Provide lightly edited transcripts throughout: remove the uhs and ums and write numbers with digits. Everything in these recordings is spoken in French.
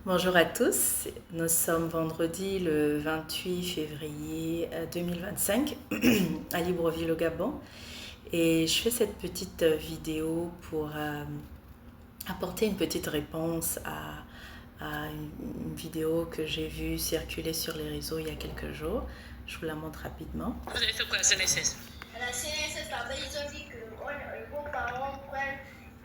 Bonjour à tous, nous sommes vendredi le 28 février 2025 à Libreville au Gabon et je fais cette petite vidéo pour apporter une petite réponse à une vidéo que j'ai vue circuler sur les réseaux il y a quelques jours. Je vous la montre rapidement. Vous avez fait quoi à la CNSS? À la CNSS, là-bas, ils ont dit que vos parents prennent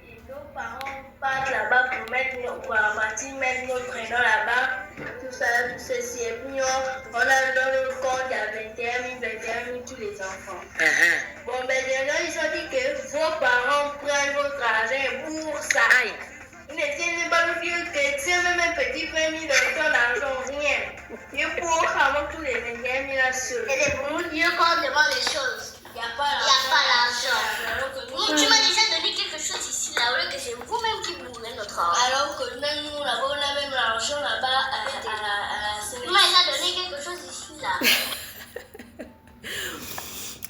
et nos parents partent là-bas pour mettre nos prénoms là-bas, tout ça, tout ceci. Et puis on a dans le compte, il y a 21 000 tous les enfants. Bon, ben les gens, ils ont dit que vos parents prennent votre argent et pour ça. Aïe. Ils ne tiennent pas le vieux que tiens même un petit 20 000 dans ton argent, rien. Et pour avoir tous les 21 000 là seuls. Et c'est pour nous dire qu'on demande les choses. Il n'y a pas l'argent. Nous, tu m'as déjà donné quelque chose ici, là, alors que c'est vous-même qui vous donnez notre argent. Alors que même nous, là-bas, on a même l'argent là-bas à la Tu m'as déjà donné quelque chose ici, là.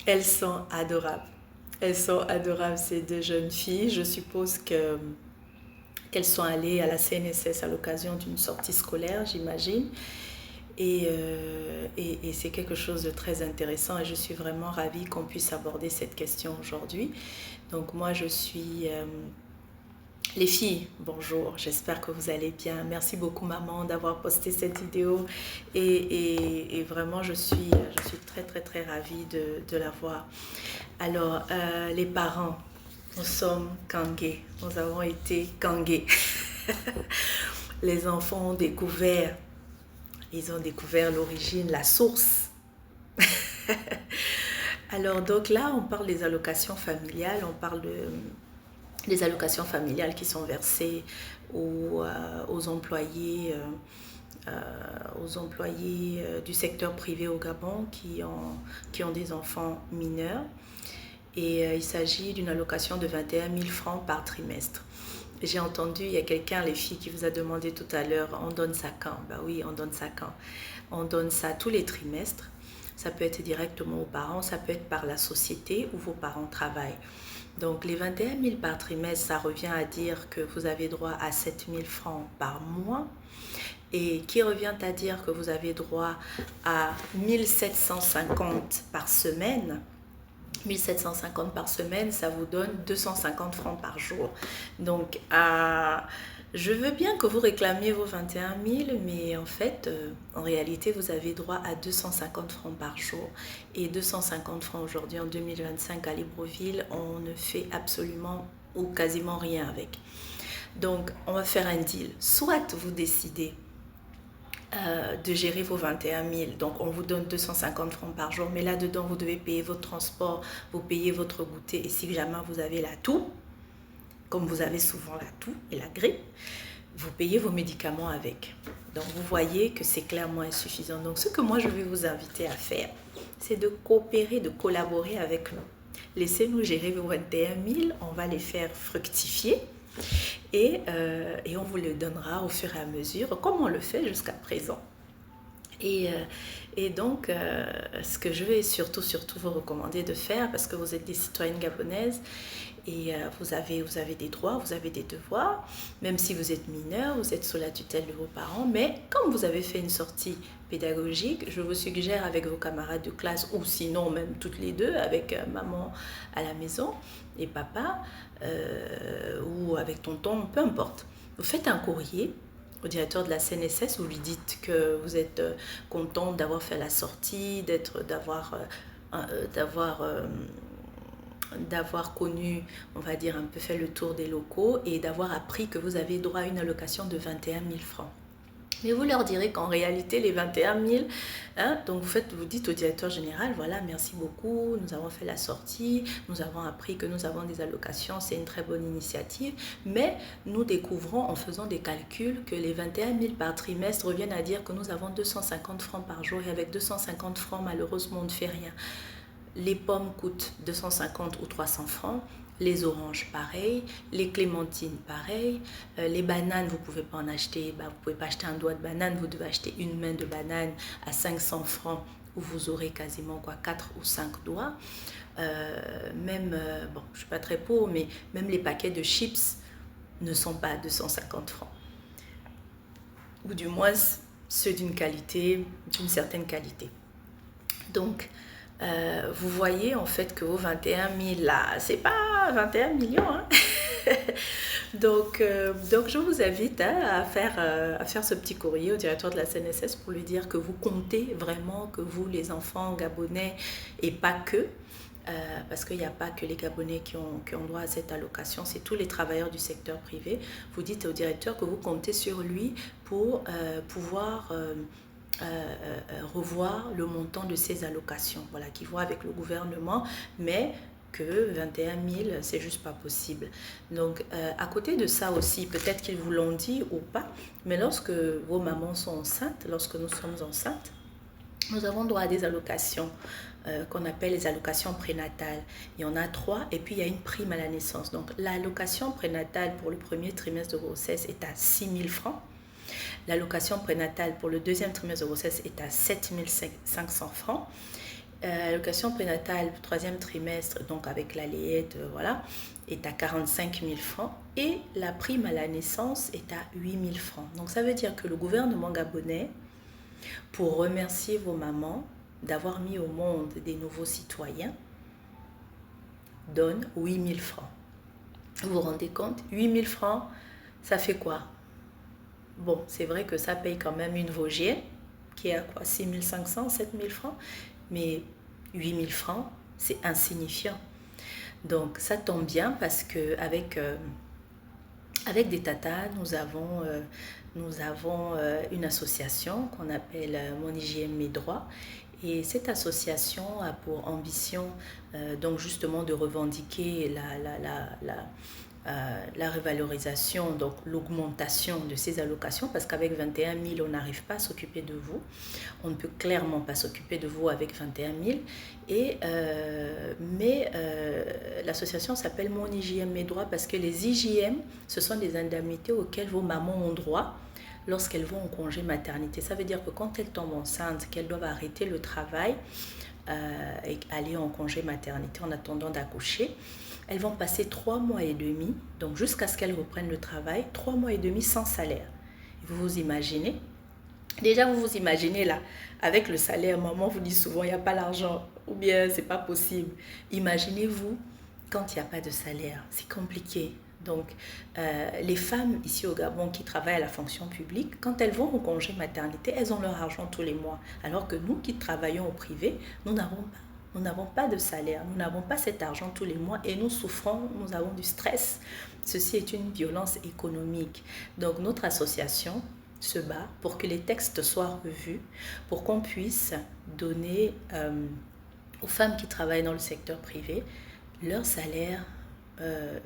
Elles sont adorables. Elles sont adorables, ces deux jeunes filles. Je suppose qu'elles sont allées à la CNSS à l'occasion d'une sortie scolaire, j'imagine. Et c'est quelque chose de très intéressant et je suis vraiment ravie qu'on puisse aborder cette question aujourd'hui. Donc moi, je suis... les filles, bonjour, j'espère que vous allez bien. Merci beaucoup maman d'avoir posté cette vidéo et vraiment je suis très très très ravie de la voir. Alors, les parents, nous sommes kangés, nous avons été kangés. Les enfants ont découvert, ils ont découvert l'origine, la source. Alors donc là, on parle des allocations familiales, on parle des allocations familiales qui sont versées aux employés du secteur privé au Gabon qui ont des enfants mineurs. Et il s'agit d'une allocation de 21 000 francs par trimestre. J'ai entendu, il y a quelqu'un, les filles, qui vous a demandé tout à l'heure, on donne ça quand? Ben oui, on donne ça quand? On donne ça tous les trimestres. Ça peut être directement aux parents, ça peut être par la société où vos parents travaillent. Donc les 21 000 par trimestre, ça revient à dire que vous avez droit à 7 000 francs par mois et qui revient à dire que vous avez droit à 1 750 par semaine. 1 750 par semaine, ça vous donne 250 francs par jour. Donc, je veux bien que vous réclamiez vos 21 000, mais en fait, en réalité, vous avez droit à 250 francs par jour. Et 250 francs aujourd'hui, en 2025, à Libreville, on ne fait absolument ou quasiment rien avec. Donc, on va faire un deal. Soit vous décidez de gérer vos 21 000. Donc, on vous donne 250 francs par jour. Mais là-dedans, vous devez payer votre transport, vous payez votre goûter. Et si jamais vous avez la toux, comme vous avez souvent la toux et la grippe, vous payez vos médicaments avec. Donc, vous voyez que c'est clairement insuffisant. Donc, ce que moi, je vais vous inviter à faire, c'est de coopérer, de collaborer avec nous. Laissez-nous gérer vos 21 000. On va les faire fructifier. Et on vous le donnera au fur et à mesure, comme on le fait jusqu'à présent. Et donc, ce que je vais surtout vous recommander de faire, parce que vous êtes des citoyennes gabonaises et vous avez des droits, vous avez des devoirs, même si vous êtes mineur, vous êtes sous la tutelle de vos parents, mais comme vous avez fait une sortie pédagogique, je vous suggère avec vos camarades de classe, ou sinon même toutes les deux, avec maman à la maison et papa, ou avec tonton, peu importe. Vous faites un courrier au directeur de la CNSS, vous lui dites que vous êtes content d'avoir fait la sortie, d'avoir connu, on va dire, un peu fait le tour des locaux et d'avoir appris que vous avez droit à une allocation de 21 000 francs. Mais vous leur direz qu'en réalité, les 21 000, donc vous dites au directeur général, voilà, merci beaucoup, nous avons fait la sortie, nous avons appris que nous avons des allocations, c'est une très bonne initiative, mais nous découvrons en faisant des calculs que les 21 000 par trimestre reviennent à dire que nous avons 250 francs par jour et avec 250 francs, malheureusement, on ne fait rien. Les pommes coûtent 250 ou 300 francs. Les oranges, pareil. Les clémentines, pareil. Les bananes, vous ne pouvez pas en acheter. Vous ne pouvez pas acheter un doigt de banane. Vous devez acheter une main de banane à 500 francs où vous aurez quasiment 4 ou 5 doigts. Bon, je ne suis pas très pauvre, mais même les paquets de chips ne sont pas à 250 francs. ou du moins ceux d'une certaine qualité. Donc, vous voyez en fait que vos 21 000 là, c'est pas 21 millions. Hein. donc, je vous invite à faire ce petit courrier au directeur de la CNSS pour lui dire que vous comptez vraiment, que vous, les enfants gabonais, et pas que, parce qu'il n'y a pas que les Gabonais qui ont droit à cette allocation, c'est tous les travailleurs du secteur privé. Vous dites au directeur que vous comptez sur lui pour pouvoir revoir le montant de ces allocations, voilà, qui voit avec le gouvernement, mais que 21 000, c'est juste pas possible. Donc, à côté de ça aussi, peut-être qu'ils vous l'ont dit ou pas, mais lorsque vos mamans sont enceintes, lorsque nous sommes enceintes, nous avons droit à des allocations qu'on appelle les allocations prénatales. Il y en a 3 et puis il y a une prime à la naissance. Donc, l'allocation prénatale pour le premier trimestre de grossesse est à 6 000 francs. L'allocation prénatale pour le deuxième trimestre de grossesse est à 7 500 francs. L'allocation prénatale pour le troisième trimestre, donc avec la layette, voilà, est à 45 000 francs. Et la prime à la naissance est à 8 000 francs. Donc ça veut dire que le gouvernement gabonais, pour remercier vos mamans d'avoir mis au monde des nouveaux citoyens, donne 8 000 francs. Vous vous rendez compte? 8 000 francs, ça fait quoi? Bon, c'est vrai que ça paye quand même une Vosgienne, qui est à quoi, 6 500, 7 000 francs, mais 8 000 francs, c'est insignifiant. Donc, ça tombe bien parce qu'avec avec des tatas, nous avons une association qu'on appelle Mon Hygiène Mes Droits. Et cette association a pour ambition donc justement de revendiquer la revalorisation, donc l'augmentation de ces allocations, parce qu'avec 21 000, on n'arrive pas à s'occuper de vous. On ne peut clairement pas s'occuper de vous avec 21 000. Mais l'association s'appelle Mon IJM Mes Droits parce que les IJM, ce sont des indemnités auxquelles vos mamans ont droit lorsqu'elles vont en congé maternité. Ça veut dire que quand elles tombent enceintes, qu'elles doivent arrêter le travail et aller en congé maternité en attendant d'accoucher, elles vont passer 3 mois et demi, donc jusqu'à ce qu'elles reprennent le travail, 3 mois et demi sans salaire. Vous vous imaginez? Déjà, vous vous imaginez là, avec le salaire, maman vous dit souvent, il n'y a pas l'argent, ou bien c'est pas possible. Imaginez-vous quand il n'y a pas de salaire, c'est compliqué. Donc, les femmes ici au Gabon qui travaillent à la fonction publique, quand elles vont au congé maternité, elles ont leur argent tous les mois. Alors que nous qui travaillons au privé, nous n'avons pas de salaire, nous n'avons pas cet argent tous les mois et nous souffrons, nous avons du stress. Ceci est une violence économique. Donc notre association se bat pour que les textes soient revus, pour qu'on puisse donner aux femmes qui travaillent dans le secteur privé leur salaire,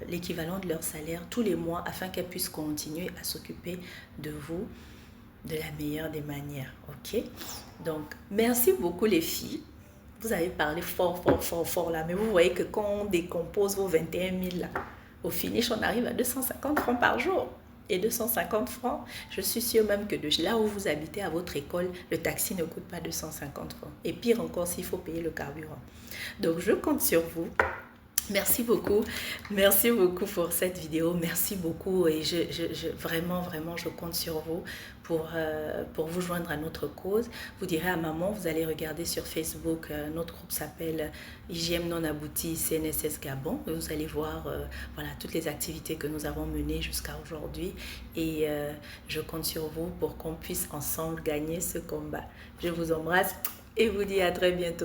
l'équivalent de leur salaire tous les mois afin qu'elles puissent continuer à s'occuper de vous de la meilleure des manières. Ok? Donc, merci beaucoup les filles. Vous avez parlé fort là, mais vous voyez que quand on décompose vos 21 000 là, au finish, on arrive à 250 francs par jour. Et 250 francs, je suis sûre même que de là où vous habitez à votre école, le taxi ne coûte pas 250 francs. Et pire encore s'il faut payer le carburant. Donc, je compte sur vous. Merci beaucoup pour cette vidéo, merci beaucoup et vraiment je compte sur vous pour vous joindre à notre cause. Vous direz à maman, vous allez regarder sur Facebook, notre groupe s'appelle IJM non abouti CNSS Gabon. Vous allez voir voilà, toutes les activités que nous avons menées jusqu'à aujourd'hui et je compte sur vous pour qu'on puisse ensemble gagner ce combat. Je vous embrasse et vous dis à très bientôt.